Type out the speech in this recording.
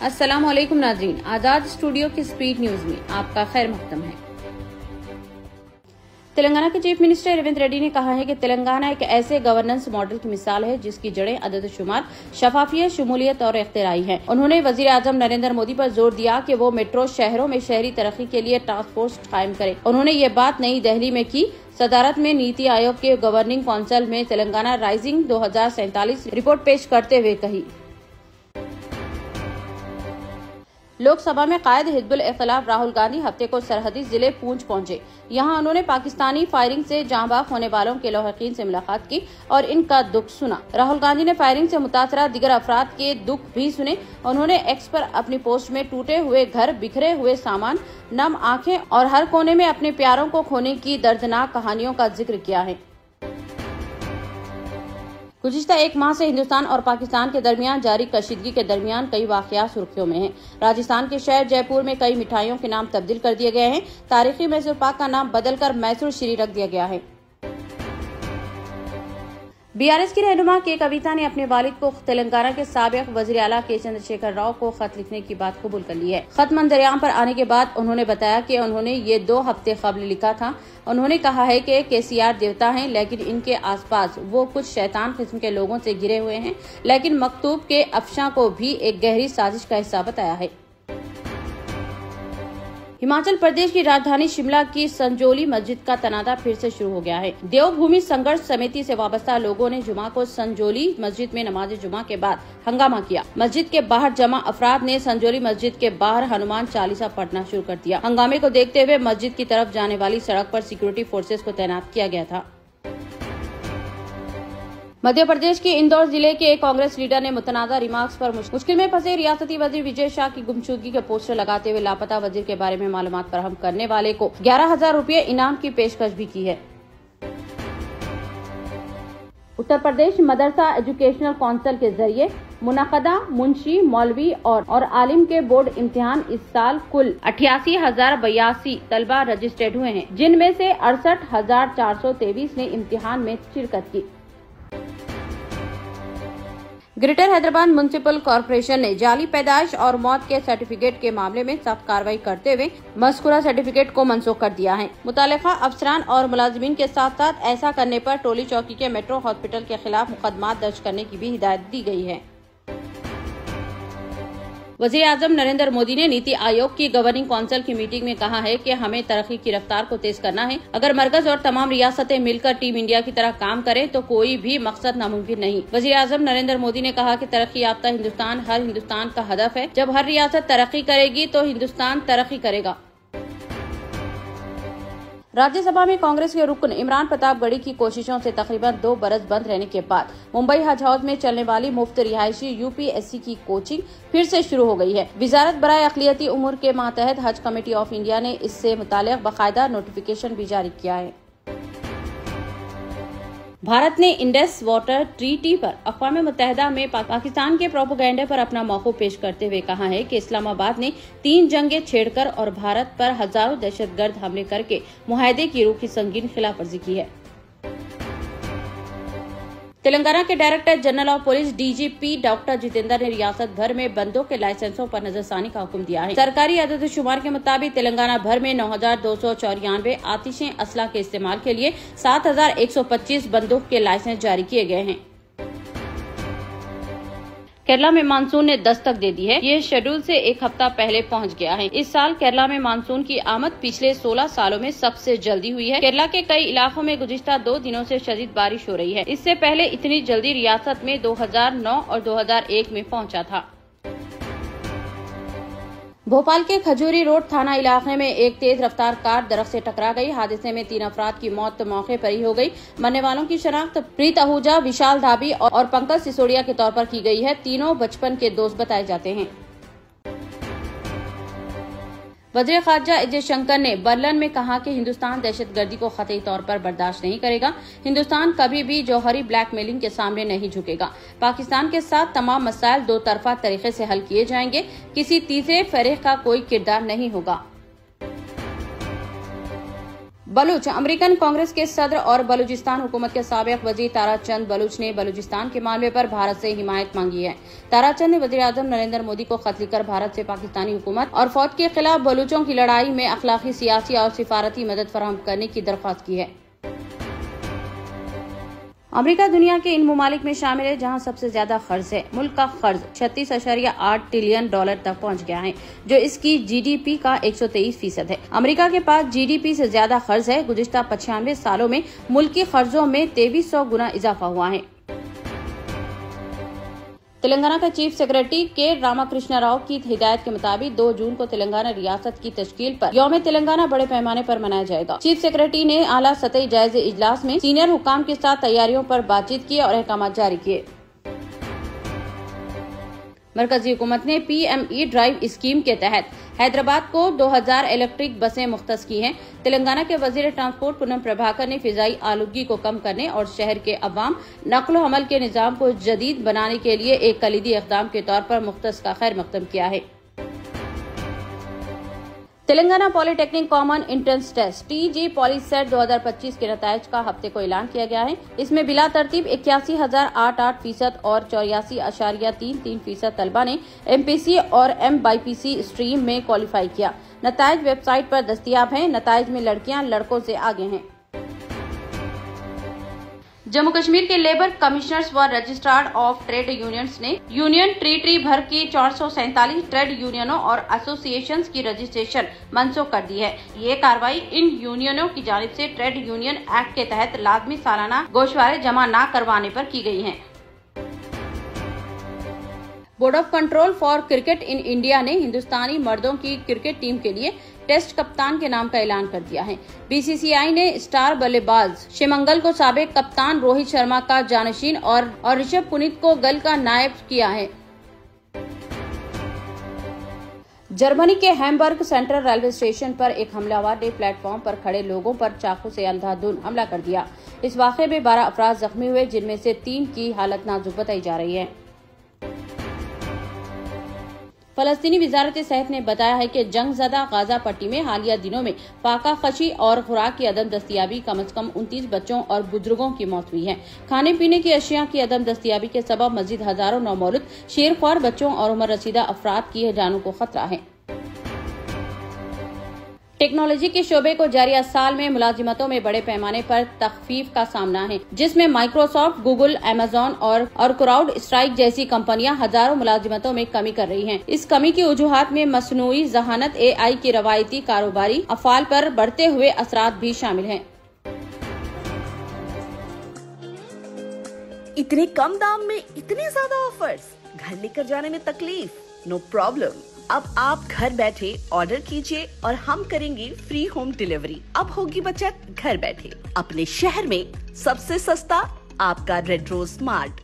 अस्सलाम वालेकुम नाज़रीन, आजाद स्टूडियो की स्पीड न्यूज में आपका खैर मकदम है। तेलंगाना के चीफ मिनिस्टर रेवंत रेड्डी ने कहा है कि तेलंगाना एक ऐसे गवर्नेंस मॉडल की मिसाल है जिसकी जड़ें अदद-ओ-शुमार, शफाफियत, शमूलियत और इख्तिराई हैं। उन्होंने वजीर आजम नरेंद्र मोदी पर जोर दिया कि वो मेट्रो शहरों में शहरी तरक्की के लिए टास्क फोर्स कायम करे। उन्होंने ये बात नई दिल्ली में की सदारत में नीति आयोग के गवर्निंग काउंसिल में तेलंगाना राइजिंग 2047 रिपोर्ट पेश करते हुए कही। लोकसभा में कायद हिजबुल इख्तिलाफ राहुल गांधी हफ्ते को सरहदी जिले पूंछ पहुंचे। यहां उन्होंने पाकिस्तानी फायरिंग से जांबाग होने वालों के लौहकीन से मुलाकात की और इनका दुख सुना। राहुल गांधी ने फायरिंग से मुतासरा दिगर अफराद के दुख भी सुने। उन्होंने एक्स पर अपनी पोस्ट में टूटे हुए घर, बिखरे हुए सामान, नम आंखें और हर कोने में अपने प्यारों को खोने की दर्दनाक कहानियों का जिक्र किया है। गुज़िश्ता एक माह से हिंदुस्तान और पाकिस्तान के दरमियान जारी कशीदगी के दरमियान कई वाकयात सुर्खियों में हैं। राजस्थान के शहर जयपुर में कई मिठाइयों के नाम तब्दील कर दिए गए हैं। तारीखी मैसूर पाक का नाम बदलकर मैसूर श्री रख दिया गया है। बीआरएस की रहनुमा के कविता ने अपने वालिद को तेलंगाना के साबिक वजीर आला के चंद्रशेखर राव को खत लिखने की बात कबूल कर ली है। खत मंजरेआम पर आने के बाद उन्होंने बताया कि उन्होंने ये 2 हफ्ते कबल लिखा था। उन्होंने कहा है कि केसीआर देवता हैं, लेकिन इनके आसपास वो कुछ शैतान किस्म के लोगों से घिरे हुए हैं। लेकिन मकतूब के अफशां को भी एक गहरी साजिश का हिस्सा बताया है। हिमाचल प्रदेश की राजधानी शिमला की संजौली मस्जिद का तनाज़ा फिर से शुरू हो गया है। देवभूमि संघर्ष समिति से वाबस्ता लोगों ने जुमा को संजौली मस्जिद में नमाज जुमा के बाद हंगामा किया। मस्जिद के बाहर जमा अफराद ने संजौली मस्जिद के बाहर हनुमान चालीसा पढ़ना शुरू कर दिया। हंगामे को देखते हुए मस्जिद की तरफ जाने वाली सड़क पर सिक्योरिटी फोर्सेज को तैनात किया गया था। मध्य प्रदेश के इंदौर जिले के एक कांग्रेस लीडर ने मुतनाज़ा रिमार्क्स पर मुश्किल में फंसे रियासती वजीर विजय शाह की गुमशुदगी के पोस्टर लगाते हुए लापता वजीर के बारे में मालूमात फराहम करने वाले को 11,000 रुपये इनाम की पेशकश भी की है। उत्तर प्रदेश मदरसा एजुकेशनल काउंसिल के जरिए मुनक़दा मुंशी, मौलवी और आलिम के बोर्ड इम्तिहान इस साल कुल 88,082 तलबा रजिस्टर्ड हुए हैं, जिनमें से 68,423 ने इम्तिहान में शिरकत की। ग्रेटर हैदराबाद म्युनिसिपल कॉर्पोरेशन ने जाली पैदाइश और मौत के सर्टिफिकेट के मामले में सख्त कार्रवाई करते हुए मज़कूरा सर्टिफिकेट को मनसूख कर दिया है। मुतालिका अफसरान और मुलाजिमीन के साथ साथ ऐसा करने पर टोली चौकी के मेट्रो हॉस्पिटल के खिलाफ मुकदमा दर्ज करने की भी हिदायत दी गई है। वजीर आजम नरेंद्र मोदी ने नीति आयोग की गवर्निंग काउंसिल की मीटिंग में कहा है कि हमें तरक्की की रफ्तार को तेज करना है। अगर मरकज और तमाम रियासतें मिलकर टीम इंडिया की तरह काम करें तो कोई भी मकसद नामुमकिन नहीं। वजीर आजम नरेंद्र मोदी ने कहा कि तरक्की याफ्ता हिंदुस्तान हर हिंदुस्तान का हदफ है। जब हर रियासत तरक्की करेगी तो हिंदुस्तान तरक्की करेगा। राज्यसभा में कांग्रेस के रुकन इमरान प्रतापगढ़ी की कोशिशों से तकरीबन 2 बरस बंद रहने के बाद मुंबई हज हाउस में चलने वाली मुफ्त रिहायशी यूपीएससी की कोचिंग फिर से शुरू हो गई है। वजारत बराए अक़लियती उमूर के मातहत हज कमेटी ऑफ इंडिया ने इससे मुताल्लिक़ बाकायदा नोटिफिकेशन भी जारी किया है। भारत ने इंडस वाटर ट्रीटी पर अक़वाम मुत्तहिदा में पाकिस्तान के प्रोपेगेंडा पर अपना मौक़िफ़ पेश करते हुए कहा है कि इस्लामाबाद ने 3 जंगें छेड़कर और भारत पर हजारों दहशतगर्द हमले करके मुआहदे की रूह की संगीन खिलाफवर्जी की है। तेलंगाना के director general of police DGP doctor Jitendra ने रियासत भर में बंदों के लाइसेंसों पर नजरसानी का हुक्म दिया है। सरकारी अदद-ओ-शुमार के मुताबिक तेलंगाना भर में 9,294 आतिशें असला के इस्तेमाल के लिए 7,125 बंदूक के लाइसेंस जारी किए गए हैं। केरला में मानसून ने दस्तक दे दी है। ये शेड्यूल से 1 हफ्ता पहले पहुंच गया है। इस साल केरला में मानसून की आमद पिछले 16 सालों में सबसे जल्दी हुई है। केरला के कई इलाकों में गुज़िश्ता 2 दिनों से शदीद बारिश हो रही है। इससे पहले इतनी जल्दी रियासत में 2009 और 2001 में पहुंचा था। भोपाल के खजूरी रोड थाना इलाके में एक तेज रफ्तार कार दरख्त से टकरा गई। हादसे में 3 अफराद की मौत मौके पर ही हो गई। मरने वालों की शनाख्त प्रीत आहूजा, विशाल धाबी और पंकज सिसोदिया के तौर पर की गई है। तीनों बचपन के दोस्त बताए जाते हैं। वज़ीर ख़ारजा एस जयशंकर ने बर्लिन में कहा कि हिंदुस्तान दहशतगर्दी को क़तई तौर पर बर्दाश्त नहीं करेगा। हिंदुस्तान कभी भी जौहरी ब्लैकमेलिंग के सामने नहीं झुकेगा। पाकिस्तान के साथ तमाम मसाइल 2 तरफा तरीके से हल किए जाएंगे। किसी तीसरे फरीक का कोई किरदार नहीं होगा। बलूच अमेरिकन कांग्रेस के सदर और बलूचिस्तान हुकूमत के साबिक वजीर ताराचंद बलूच ने बलूचिस्तान के मामले पर भारत से हिमायत मांगी है। ताराचंद ने वजीर आजम नरेंद्र मोदी को खत लिखकर भारत से पाकिस्तानी हुकूमत और फौज के खिलाफ बलूचों की लड़ाई में अखलाकी, सियासी और सिफारती मदद फराहम करने की दरख्वास्त की है। अमेरिका दुनिया के इन ममालिक में शामिल है जहां सबसे ज्यादा कर्ज है। मुल्क का कर्ज 36.8 ट्रिलियन डॉलर तक पहुंच गया है, जो इसकी जीडीपी का 123% है। अमेरिका के पास जीडीपी से ज्यादा कर्ज है। गुज़िश्ता 95 सालों में मुल्की कर्जों में 2300 गुना इजाफा हुआ है। तेलंगाना के चीफ सेक्रेटरी के रामाकृष्ण राव की हिदायत के मुताबिक 2 जून को तेलंगाना रियासत की तश्कील पर यौम तेलंगाना बड़े पैमाने पर मनाया जाएगा। चीफ सेक्रेटरी ने आला सतही जायजे इजलास में सीनियर हुकाम के साथ तैयारियों पर बातचीत की और अहकाम जारी किए। मरकजी हुकूमत ने PME ड्राइव स्कीम के तहत हैदराबाद को 2000 इलेक्ट्रिक बसें मुख्तस की हैं। तेलंगाना के वजीर ट्रांसपोर्ट पूनम प्रभाकर ने फिजाई आलूगी को कम करने और शहर के अवाम नक्लो हमल के निजाम को जदीद बनाने के लिए एक कलीदी इक़दाम के तौर पर मुख्तस का खैर मकदम किया है। Telangana polytechnic common entrance test TG POLYCET 2025 के नतायज का हफ्ते को ऐलान किया गया है। इसमें बिला तरतीब 81,088% और 84.33% तलबा ने MPC और MYPC स्ट्रीम में क्वालिफाई किया। नतायज वेबसाइट पर दस्तियाब हैं। नतायज में लड़कियां लड़कों से आगे हैं। जम्मू कश्मीर के लेबर कमिश्नर्स व रजिस्ट्रार ऑफ ट्रेड यूनियंस ने यूनियन टेरिटरी भर की 447 ट्रेड यूनियनों और एसोसिएशंस की रजिस्ट्रेशन मनसूख कर दी है। ये कार्रवाई इन यूनियनों की जानिब से ट्रेड यूनियन एक्ट के तहत लाजमी सालाना गोशवारे जमा न करवाने पर की गई है। Board of control for cricket in India ने हिंदुस्तानी मर्दों की क्रिकेट टीम के लिए टेस्ट कप्तान के नाम का ऐलान कर दिया है। BCCI ने स्टार बल्लेबाज शिमंगल को साबिक कप्तान रोहित शर्मा का जानशीन और ऋषभ पुनित को गल का नायब किया है। जर्मनी के हैम्बर्ग सेंट्रल रेलवे स्टेशन पर एक हमलावर ने प्लेटफॉर्म पर खड़े लोगों पर चाकू से अंधाधुंध हमला कर दिया। इस वाक़े में 12 अफराद जख्मी हुए, जिनमें से 3 की हालत नाजुक बताई जा रही है। फलस्तीनी वजारत सेहत ने बताया है कि जंगज़दा गाजा पट्टी में हालिया दिनों में फाका खशी और खुराक की अदम दस्तियाबी कम अज कम 29 बच्चों और बुजुर्गों की मौत हुई है। खाने पीने की अशिया की अदम दस्तियाबी के सबब मजीद हजारों नौमौलूद शेरख्वार बच्चों और उम्र रसीदा अफराद की जानों को खतरा है। टेक्नोलॉजी के शोबे को जारी साल में मुलाजिमतों में बड़े पैमाने पर तखफीफ का सामना है, जिसमें माइक्रोसॉफ्ट, गूगल, अमेज़न और क्राउड स्ट्राइक जैसी कंपनियां हजारों मुलाजिमतों में कमी कर रही हैं। इस कमी की वजूहात में मसनूई ज़हानत AI की रवायती कारोबारी अफ़ाल पर बढ़ते हुए असरात भी शामिल हैं। इतने कम दाम में इतने ज्यादा ऑफर्स, घर लेकर जाने में तकलीफ? No problem. अब आप घर बैठे ऑर्डर कीजिए और हम करेंगे फ्री होम डिलीवरी। अब होगी बचत घर बैठे। अपने शहर में सबसे सस्ता आपका रेड रोज स्मार्ट।